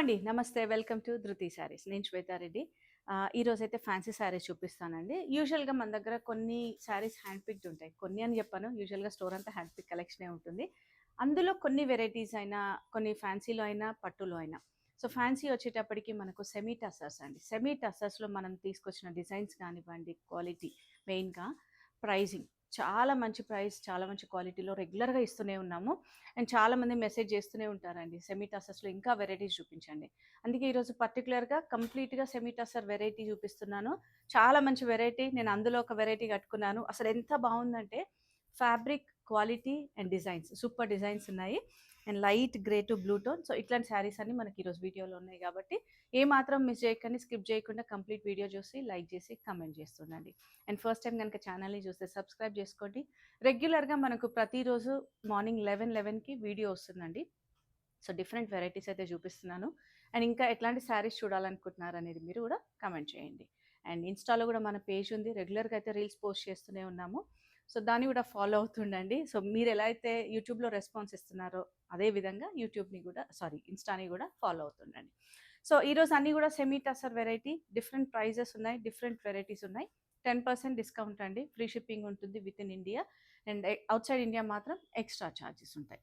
అండి. నమస్తే. Welcome to ధృతి శారీస్. నేను శ్వేతారెడ్డి. ఈరోజైతే ఫ్యాన్సీ శారీస్ చూపిస్తానండి. యూజువల్‌గా మన దగ్గర కొన్ని శారీస్ హ్యాండ్ పిక్డ్ ఉంటాయి. కొన్ని అని చెప్పను. యూజువల్‌గా స్టోర్ అంతా హ్యాండ్ పిక్ కలెక్షనే ఉంటుంది. అందులో కొన్ని వెరైటీస్ అయినా, కొన్ని ఫ్యాన్సీలో అయినా, పట్టులో అయినా. సో, ఫ్యాన్సీ వచ్చేటప్పటికి మనకు సెమీ టస్సర్స్ అండి. సెమీ టస్సర్స్‌లో మనం తీసుకొచ్చిన డిజైన్స్ కానివ్వండి, క్వాలిటీ మెయిన్‌గా ప్రైజింగ్ చాలా మంచి ప్రైస్, చాలా మంచి క్వాలిటీలో రెగ్యులర్‌గా ఇస్తూనే ఉన్నాము. అండ్ చాలామంది మెసేజ్ చేస్తూనే ఉంటారండి. సెమీ టసర్స్‌లో ఇంకా వెరైటీస్ చూపించండి. అందుకే ఈరోజు పర్టిక్యులర్‌గా కంప్లీట్‌గా సెమీ టసర్ వెరైటీ చూపిస్తున్నాను. చాలా మంచి వెరైటీ. నేను అందులో ఒక వెరైటీ కట్టుకున్నాను. అసలు ఎంత బావుందంటే fabric quality and designs super designs ఉన్నాయి. And light grey to blue tone. So, ఇట్లాంటి శారీస్ అన్నీ మనకి ఈరోజు వీడియోలో ఉన్నాయి కాబట్టి ఏ మాత్రం మిస్ చేయకండి. స్కిప్ చేయకుండా కంప్లీట్ వీడియో చూసి లైక్ చేసి కామెంట్ చేస్తుండండి. అండ్ ఫస్ట్ టైం కనుక ఛానల్‌ని చూస్తే సబ్స్క్రైబ్ చేసుకోండి. రెగ్యులర్‌గా మనకు ప్రతిరోజు మార్నింగ్ 11:11కి వీడియో వస్తుందండి. సో, డిఫరెంట్ వెరైటీస్ అయితే చూపిస్తున్నాను. అండ్ ఇంకా ఎట్లాంటి శారీస్ చూడాలనుకుంటున్నారు అనేది మీరు కూడా కామెంట్ చేయండి. అండ్ ఇన్‌స్టాలో కూడా మన పేజ్ ఉంది. రెగ్యులర్‌గా అయితే రీల్స్ పోస్ట్ చేస్తూనే ఉన్నాము. సో, దాన్ని కూడా ఫాలో అవుతుండండి. సో, మీరు ఎలా అయితే యూట్యూబ్‌లో రెస్పాన్స్ ఇస్తున్నారో అదే విధంగా ఇన్‌స్టాని కూడా ఫాలో అవుతుండండి. సో, ఈరోజు అన్నీ కూడా semi tussar variety. Different prices ఉన్నాయి. డిఫరెంట్ వెరైటీస్ ఉన్నాయి. 10% డిస్కౌంట్ అండి. ఫ్రీ షిప్పింగ్ ఉంటుంది with in India. And outside India మాత్రం ఎక్స్‌ట్రా చార్జెస్ ఉంటాయి.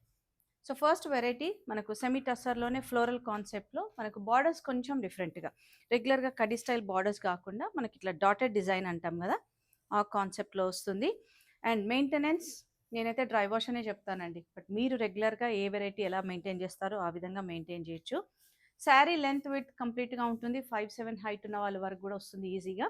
సో, ఫస్ట్ వెరైటీ మనకు సెమీ టస్సర్‌లోనే ఫ్లోరల్ కాన్సెప్ట్‌లో మనకు బార్డర్స్ కొంచెం డిఫరెంట్‌గా. రెగ్యులర్‌గా కడీ స్టైల్ బార్డర్స్ కాకుండా మనకి ఇట్లా డాటెడ్ డిజైన్ అంటాం కదా! ఆ కాన్సెప్ట్‌లో వస్తుంది. అండ్ మెయింటెనెన్స్ నేనైతే డ్రై వాష్ అనే చెప్తానండి. బట్ మీరు రెగ్యులర్‌గా ఏ వెరైటీ ఎలా మెయింటైన్ చేస్తారో ఆ విధంగా మెయింటైన్ చేయొచ్చు. శారీ లెంత్ విడ్త్ కంప్లీట్‌గా ఉంటుంది. 5'7" హైట్ ఉన్న వాళ్ళ వరకు కూడా వస్తుంది ఈజీగా.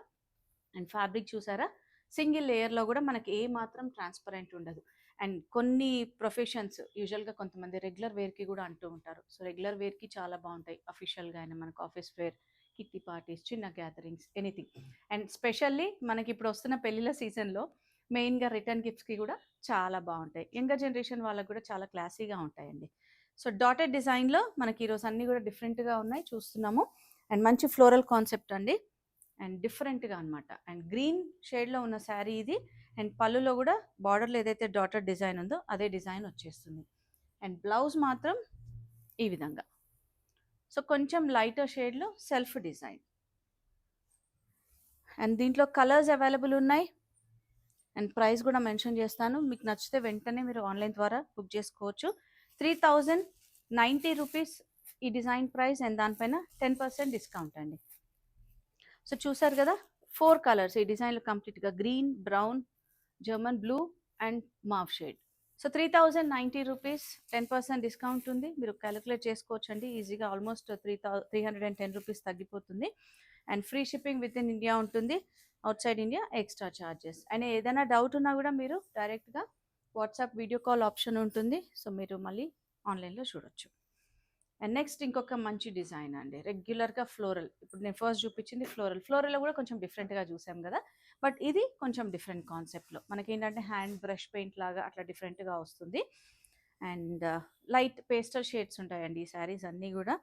అండ్ ఫ్యాబ్రిక్ చూసారా? సింగిల్ లేయర్‌లో కూడా మనకి ఏ మాత్రం ట్రాన్స్‌పరెంట్ ఉండదు. అండ్ కొన్ని ప్రొఫెషన్స్ యూజువల్‌గా కొంతమంది రెగ్యులర్ వేర్‌కి కూడా అంటూ ఉంటారు. సో, రెగ్యులర్ వేర్‌కి చాలా బావుంటాయి. అఫీషియల్‌గా అయినా మనకు ఆఫీస్ వేర్, కిట్టి పార్టీస్, చిన్న గ్యాదరింగ్స్ ఎనీథింగ్. అండ్ స్పెషల్లీ మనకిప్పుడు వస్తున్న పెళ్ళిళ్ళ సీజన్‌లో మెయిన్‌గా రిటర్న్ గిఫ్ట్స్‌కి కూడా చాలా బావుంటాయి. యంగర్ జనరేషన్ వాళ్ళకి కూడా చాలా క్లాసీగా ఉంటాయండి. సో, డాటెడ్ డిజైన్‌లో మనకి ఈరోజు అన్నీ కూడా డిఫరెంట్‌గా ఉన్నాయి చూస్తున్నాము. అండ్ మంచి ఫ్లోరల్ కాన్సెప్ట్ అండి. అండ్ డిఫరెంట్‌గా అనమాట. అండ్ గ్రీన్ షేడ్‌లో ఉన్న శారీ ఇది. అండ్ పళ్ళులో కూడా బార్డర్‌లో ఏదైతే డాటెడ్ డిజైన్ ఉందో అదే డిజైన్ వచ్చేస్తుంది. అండ్ బ్లౌజ్ మాత్రం ఈ విధంగా. సో, కొంచెం లైటర్ షేడ్‌లో సెల్ఫ్ డిజైన్. అండ్ దీంట్లో కలర్స్ అవైలబుల్ ఉన్నాయి. అండ్ ప్రైస్ కూడా మెన్షన్ చేస్తాను. మీకు నచ్చితే వెంటనే మీరు ఆన్‌లైన్ ద్వారా బుక్ చేసుకోవచ్చు. 3090 రూపీస్ ఈ డిజైన్ ప్రైస్ అండ్ దానిపైన 10% డిస్కౌంట్ అండి. సో, చూసారు కదా! 4 కలర్స్ ఈ డిజైన్‌లో కంప్లీట్‌గా green, brown, German blue and mauve shade. So, 3090 rupees 10% discount ఉంది. మీరు కాలిక్యులేట్ చేసుకోవచ్చండి ఈజీగా. ఆల్మోస్ట్ 310 రూపీస్ తగ్గిపోతుంది. And free shipping with in India ఉంటుంది. Outside India extra charges. And ఏదైనా డౌట్ ఉన్నా కూడా మీరు డైరెక్ట్‌గా వాట్సాప్ వీడియో కాల్ ఆప్షన్ ఉంటుంది. సో, మీరు మళ్ళీ ఆన్‌లైన్‌లో చూడొచ్చు. అండ్ నెక్స్ట్ ఇంకొక మంచి డిజైన్ అండి. రెగ్యులర్‌గా ఫ్లోరల్. ఇప్పుడు నేను ఫస్ట్ చూపించింది ఫ్లోరల్. ఫ్లోరల్‌లో కూడా కొంచెం డిఫరెంట్‌గా చూసాం కదా! బట్ ఇది కొంచెం డిఫరెంట్ కాన్సెప్ట్‌లో. మనకేంటంటే హ్యాండ్ బ్రష్ పెయింట్ లాగా అట్లా డిఫరెంట్‌గా వస్తుంది. అండ్ లైట్ పేస్టల్ షేడ్స్ ఉంటాయండి ఈ శారీస్ అన్నీ కూడా.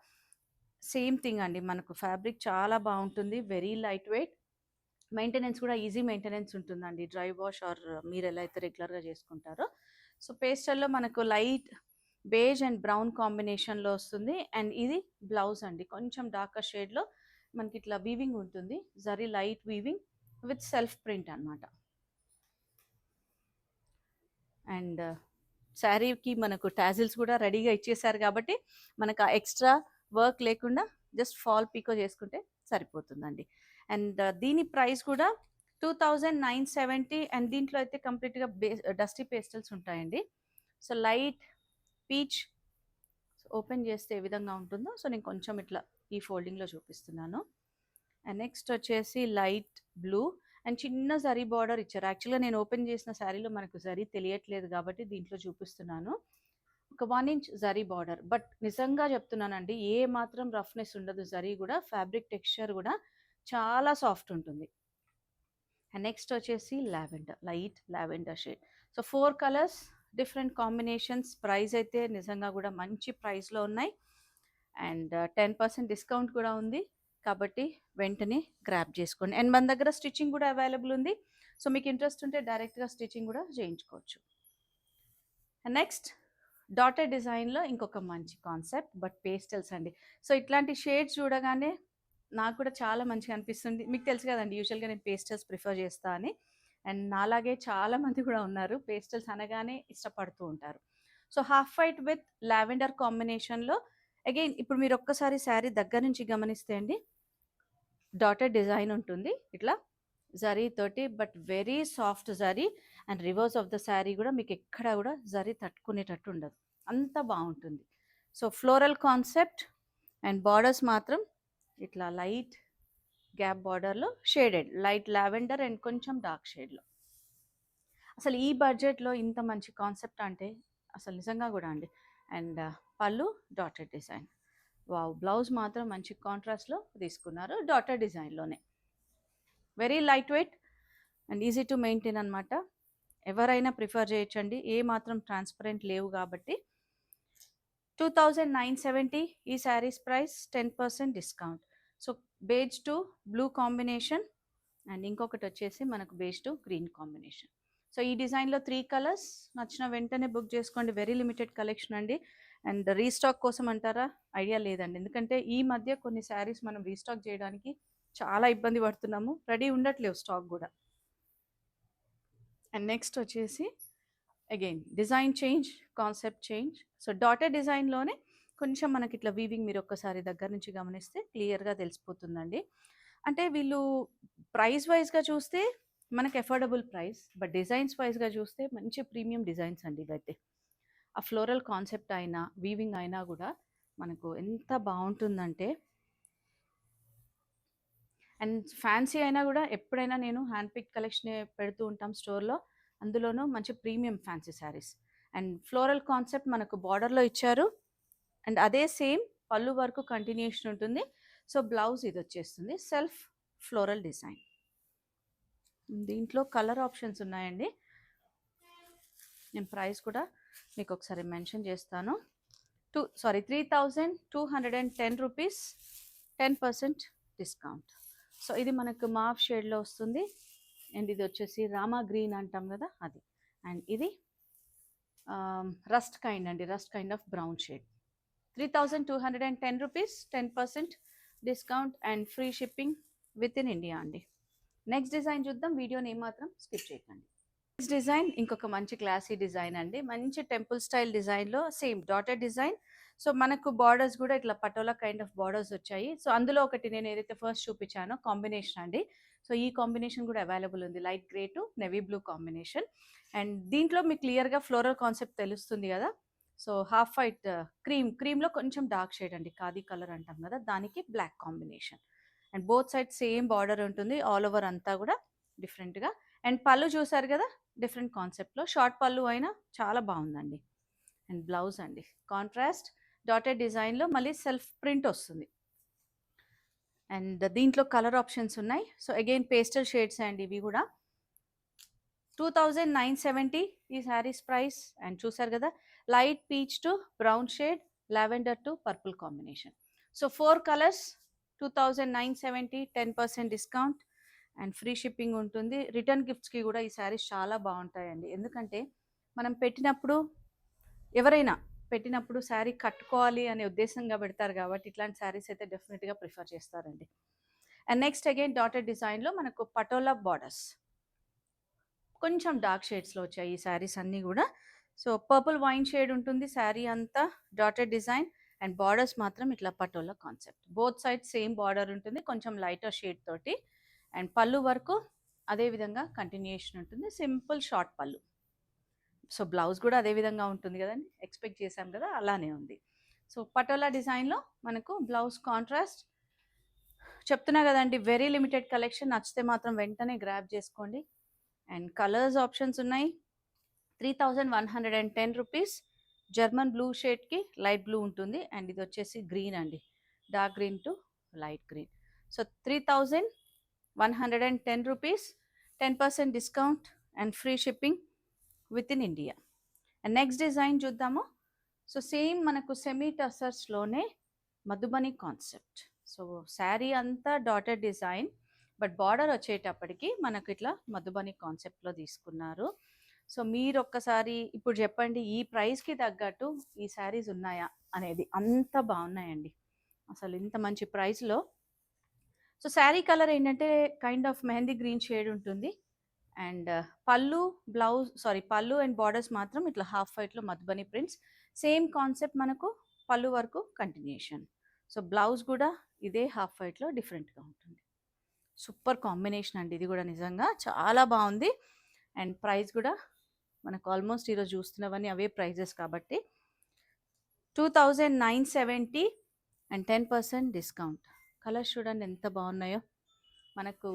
సేమ్ థింగ్ అండి. మనకు ఫ్యాబ్రిక్ చాలా బావుంటుంది. Very light wait. మెయింటెనెన్స్ కూడా ఈజీ మెయింటెనెన్స్ ఉంటుందండి. డ్రై వాష్ ఆర్ మీరెలా అయితే రెగ్యులర్‌గా చేసుకుంటారో. సో, పేస్టల్‌లో మనకు లైట్ బేజ్ అండ్ బ్రౌన్ కాంబినేషన్‌లో వస్తుంది. అండ్ ఇది బ్లౌజ్ అండి. కొంచెం డార్కర్ షేడ్‌లో మనకిట్లా వీవింగ్ ఉంటుంది. Zari light weaving with self print అనమాట. అండ్ శారీకి మనకు టాజిల్స్ కూడా రెడీగా ఇచ్చేసారు కాబట్టి మనకు ఆ ఎక్స్ట్రా వర్క్ లేకుండా జస్ట్ ఫాల్ పీకో చేసుకుంటే సరిపోతుందండి. అండ్ దీని ప్రైస్ కూడా 2970 అండ్ దీంట్లో అయితే కంప్లీట్‌గా డస్టీ పేస్టల్స్ ఉంటాయండి. సో, లైట్ పీచ్ ఓపెన్ చేస్తే ఏ విధంగా ఉంటుందో సో, నేను కొంచెం ఇట్లా ఈ ఫోల్డింగ్‌లో చూపిస్తున్నాను. అండ్ నెక్స్ట్ వచ్చేసి లైట్ బ్లూ అండ్ చిన్న జరీ బార్డర్ ఇచ్చారు. యాక్చువల్‌గా నేను ఓపెన్ చేసిన శారీలో మనకు జరీ తెలియట్లేదు కాబట్టి దీంట్లో చూపిస్తున్నాను. ఒక 1 ఇంచ్ జరీ బార్డర్. బట్ నిజంగా చెప్తున్నానండి ఏ మాత్రం రఫ్‌నెస్ ఉండదు. జరీ కూడా ఫ్యాబ్రిక్ టెక్స్చర్ కూడా చాలా సాఫ్ట్ ఉంటుంది. అండ్ నెక్స్ట్ వచ్చేసి lavender, light lavender shade. So, 4 colours different combinations. Price అయితే నిజంగా కూడా మంచి ప్రైస్‌లో ఉన్నాయి. అండ్ 10% డిస్కౌంట్ కూడా ఉంది. కాబట్టి వెంటనే గ్రాబ్ చేసుకోండి. అండ్ మన దగ్గర స్టిచ్చింగ్ కూడా అవైలబుల్ ఉంది. సో, మీకు ఇంట్రెస్ట్ ఉంటే డైరెక్ట్‌గా స్టిచ్చింగ్ కూడా చేయించుకోవచ్చు. అండ్ నెక్స్ట్ డాటర్ డిజైన్లో ఇంకొక మంచి కాన్సెప్ట్, బట్ పేస్టల్స్ అండి. సో ఇట్లాంటి షేడ్స్ చూడగానే నాకు కూడా చాలా మంచిగా అనిపిస్తుంది. మీకు తెలుసు కదండి, యూజువల్గా నేను పేస్టల్స్ ప్రిఫర్ చేస్తా అని. అండ్ నాలాగే చాలా మంది కూడా ఉన్నారు, పేస్టల్స్ అనగానే ఇష్టపడుతూ ఉంటారు. So half white with lavender కాంబినేషన్లో అగైన్ ఇప్పుడు మీరు ఒక్కసారి శారీ దగ్గర నుంచి గమనిస్తే అండి, డాటర్ డిజైన్ ఉంటుంది ఇట్లా జరీ తోటి, but very soft zari. And reverse of the sari కూడా మీకు ఎక్కడ కూడా జరీ తట్టుకునేటట్టు ఉండదు, అంత బాగుంటుంది. So floral concept and borders మాత్రం ఇట్లా లైట్ గ్యాప్ బార్డర్లో షేడెడ్ లైట్ లావెండర్ అండ్ కొంచెం డార్క్ షేడ్లో. అసలు ఈ బడ్జెట్లో ఇంత మంచి కాన్సెప్ట్ అంటే అసలు నిజంగా కూడా అండి. అండ్ పళ్ళు డాటర్ డిజైన్, వావ్. బ్లౌజ్ మాత్రం మంచి కాంట్రాస్ట్లో తీసుకున్నారు, డాటర్ డిజైన్లోనే. Very light weight and easy to maintain అనమాట. ఎవరైనా ప్రిఫర్ చేయొచ్చండి, ఏ మాత్రం ట్రాన్స్పరెంట్ లేవు కాబట్టి. 2970 ఈ saris price, 10% discount. So beige to blue combination and ఇంకొకటి వచ్చేసి మనకు beige to green combination. So ఈ డిజైన్లో 3 కలర్స్, నచ్చిన వెంటనే బుక్ చేసుకోండి. వెరీ లిమిటెడ్ కలెక్షన్ అండి. అండ్ రీస్టాక్ కోసం అంటారా, ఐడియా లేదండి. ఎందుకంటే ఈ మధ్య కొన్ని శారీస్ మనం రీస్టాక్ చేయడానికి చాలా ఇబ్బంది పడుతున్నాము, రెడీ ఉండట్లేవు స్టాక్ కూడా. అండ్ నెక్స్ట్ వచ్చేసి again design change, concept change. So daughter డిజైన్లోనే కొంచెం మనకి ఇట్లా వీవింగ్ మీరు ఒక్కసారి దగ్గర నుంచి గమనిస్తే క్లియర్గా తెలిసిపోతుందండి. అంటే వీళ్ళు ప్రైస్ వైజ్గా చూస్తే మనకి అఫోర్డబుల్ ప్రైస్, బట్ డిజైన్స్ వైజ్గా చూస్తే మంచి ప్రీమియం డిజైన్స్ అండి ఇవైతే. ఆ ఫ్లోరల్ కాన్సెప్ట్ అయినా వీవింగ్ అయినా కూడా మనకు ఎంత బాగుంటుందంటే. అండ్ ఫ్యాన్సీ అయినా కూడా ఎప్పుడైనా నేను హ్యాండ్ పిక్ కలెక్షన్ పెడుతూ ఉంటాం స్టోర్లో, అందులోనూ మంచి premium fancy saris. And floral concept మనకు బార్డర్లో ఇచ్చారు, అండ్ అదే సేమ్ పళ్ళు వరకు కంటిన్యూషన్ ఉంటుంది. సో బ్లౌజ్ ఇది వచ్చేస్తుంది సెల్ఫ్ ఫ్లోరల్ డిజైన్. దీంట్లో కలర్ ఆప్షన్స్ ఉన్నాయండి, నేను ప్రైస్ కూడా మీకు ఒకసారి మెన్షన్ చేస్తాను. 3210 రూపీస్, 10% డిస్కౌంట్. సో ఇది మనకు మావ్ షేడ్లో వస్తుంది. అండ్ ఇది వచ్చేసి రామా గ్రీన్ అంటాం కదా అది. అండ్ ఇది రస్ట్ కైండ్ అండి, rust kind of brown shade. 3210 rupees, 10% discount and free shipping with in India అండి. నెక్స్ట్ డిజైన్ చూద్దాం, వీడియోని ఏమాత్రం స్కిప్ చేయకండి. నెక్స్ట్ డిజైన్ ఇంకొక మంచి క్లాసీ డిజైన్ అండి, మంచి టెంపుల్ స్టైల్ డిజైన్లో సేమ్ డాటర్ డిజైన్. సో మనకు బార్డర్స్ కూడా ఇట్లా పటోలా కైండ్ ఆఫ్ బార్డర్స్ వచ్చాయి. సో అందులో ఒకటి నేను ఏదైతే ఫస్ట్ చూపించానో కాంబినేషన్ అండి. సో ఈ కాంబినేషన్ కూడా అవైలబుల్ ఉంది, light grey to navy blue combination. And దీంట్లో మీకు క్లియర్గా ఫ్లోరల్ కాన్సెప్ట్ తెలుస్తుంది కదా. సో హాఫ్ వైట్ క్రీమ్లో కొంచెం డార్క్ షేడ్ అండి, ఖాదీ కలర్ అంటాం కదా, దానికి black combination. And both side same border ఉంటుంది, ఆల్ ఓవర్ అంతా కూడా డిఫరెంట్గా. అండ్ పళ్ళు చూసారు కదా, డిఫరెంట్ కాన్సెప్ట్లో షార్ట్ పళ్ళు అయినా చాలా బాగుందండి. అండ్ బ్లౌజ్ అండి కాంట్రాస్ట్ డాటర్ డిజైన్లో మళ్ళీ సెల్ఫ్ ప్రింట్ వస్తుంది. అండ్ దీంట్లో కలర్ ఆప్షన్స్ ఉన్నాయి. సో అగైన్ పేస్టల్ షేడ్స్ అండి ఇవి కూడా. 2970 ఈ శారీస్ ప్రైస్. అండ్ చూసారు కదా, light peach to brown shade, lavender to purple combination. So 4 colours, 2970, 10% discount and free shipping ఉంటుంది. రిటర్న్ గిఫ్ట్స్కి కూడా ఈ శారీస్ చాలా బాగుంటాయండి, ఎందుకంటే మనం పెట్టినప్పుడు ఎవరైనా పెట్టినప్పుడు శారీ కట్టుకోవాలి అనే ఉద్దేశంగా పెడతారు కాబట్టి ఇట్లాంటి శారీస్ అయితే డెఫినెట్గా ప్రిఫర్ చేస్తారండి. అండ్ నెక్స్ట్ అగైన్ డాటర్ డిజైన్లో మనకు పటోలా బార్డర్స్ కొంచెం డార్క్ షేడ్స్లో వచ్చాయి ఈ శారీస్ అన్నీ కూడా. సో పర్పుల్ వైన్ షేడ్ ఉంటుంది శారీ అంతా, డాటర్ డిజైన్. అండ్ బార్డర్స్ మాత్రం ఇట్లా patola concept, both side same border ఉంటుంది కొంచెం లైటర్ షేడ్ తోటి. అండ్ పళ్ళు వరకు అదే విధంగా కంటిన్యూషన్ ఉంటుంది, సింపుల్ షార్ట్ పళ్ళు. సో బ్లౌజ్ కూడా అదే విధంగా ఉంటుంది కదండి, ఎక్స్పెక్ట్ చేసాం కదా, అలానే ఉంది. సో పటోలా డిజైన్లో మనకు బ్లౌజ్ కాంట్రాస్ట్. చెప్తున్నా కదండి, వెరీ లిమిటెడ్ కలెక్షన్, నచ్చితే మాత్రం వెంటనే గ్రాబ్ చేసుకోండి. అండ్ కలర్స్ ఆప్షన్స్ ఉన్నాయి. 3110 రూపీస్, జర్మన్ బ్లూ షేడ్కి లైట్ బ్లూ ఉంటుంది. అండ్ ఇది వచ్చేసి గ్రీన్ అండి, dark green to light green. So 3110 rupees, 10% discount and free shipping with in India. And next design చూద్దాము. సో సేమ్ మనకు సెమీ టసర్స్లోనే మధుబని కాన్సెప్ట్. సో శారీ అంతా డాటర్ డిజైన్, బట్ బార్డర్ వచ్చేటప్పటికి మనకు ఇట్లా మధుబని కాన్సెప్ట్లో తీసుకున్నారు. సో మీరొక్కసారి ఇప్పుడు చెప్పండి ఈ ప్రైస్‌కి తగ్గట్టు ఈ శారీస్ ఉన్నాయా అనేది. అంత బావున్నాయండి. అసలు ఇంత మంచి ప్రైస్‌లో. సో శారీ కలర్ ఏంటంటే kind of mehndi green shade ఉంటుంది. అండ్ పళ్ళు అండ్ బార్డర్స్ మాత్రం ఇట్లా హాఫ్ వైట్‌లో మధుబని ప్రింట్స్. సేమ్ కాన్సెప్ట్ మనకు పళ్ళు వరకు కంటిన్యూషన్. సో బ్లౌజ్ కూడా ఇదే హాఫ్ వైట్‌లో డిఫరెంట్‌గా ఉంటుంది. సూపర్ కాంబినేషన్ అండి ఇది కూడా నిజంగా చాలా బాగుంది. అండ్ ప్రైస్ కూడా మనకు ఆల్మోస్ట్ ఈరోజు చూస్తున్నవన్నీ అవే ప్రైజెస్ కాబట్టి 2970 అండ్ 10% డిస్కౌంట్. కలర్స్ చూడండి ఎంత బాగున్నాయో. మనకు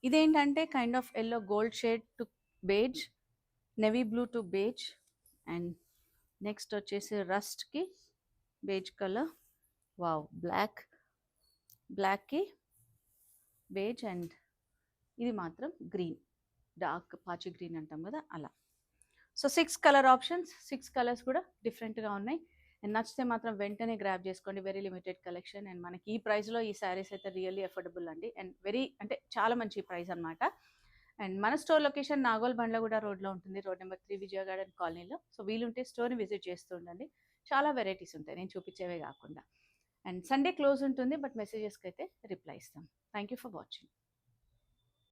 ఇదేంటంటే kind of yellow gold shade to beige, navy blue to beige, and next వచ్చేసి రస్ట్కి బేజ్ కలర్. వావ్, బ్లాక్కి బేజ్, అండ్ ఇది మాత్రం గ్రీన్, డార్క్ పాచి గ్రీన్ అంటాం కదా అలా. సో 6 కలర్ ఆప్షన్స్, 6 కలర్స్ కూడా డిఫరెంట్గా ఉన్నాయి. అండ్ నచ్చితే మాత్రం వెంటనే గ్రాబ్ చేసుకోండి. Very limited collection. అండ్ మనకి ఈ ప్రైస్లో ఈ శారీస్ అయితే రియల్లీ అఫోర్డబుల్ అండి. అండ్ అంటే చాలా మంచి ప్రైస్ అనమాట. అండ్ మన స్టోర్ లొకేషన్ నాగోల్ బండ్లగూడ రోడ్లో ఉంటుంది, రోడ్ నెంబర్ 3 విజయ గార్డెన్ కాలనీలో. సో వీలుంటే స్టోర్ని విజిట్ చేస్తూ ఉండండి. చాలా వెరైటీస్ ఉంటాయి నేను చూపించేవే కాకుండా. అండ్ సండే క్లోజ్ ఉంటుంది, బట్ మెసేజెస్కి అయితే రిప్లై ఇస్తాం. Thank you for watching.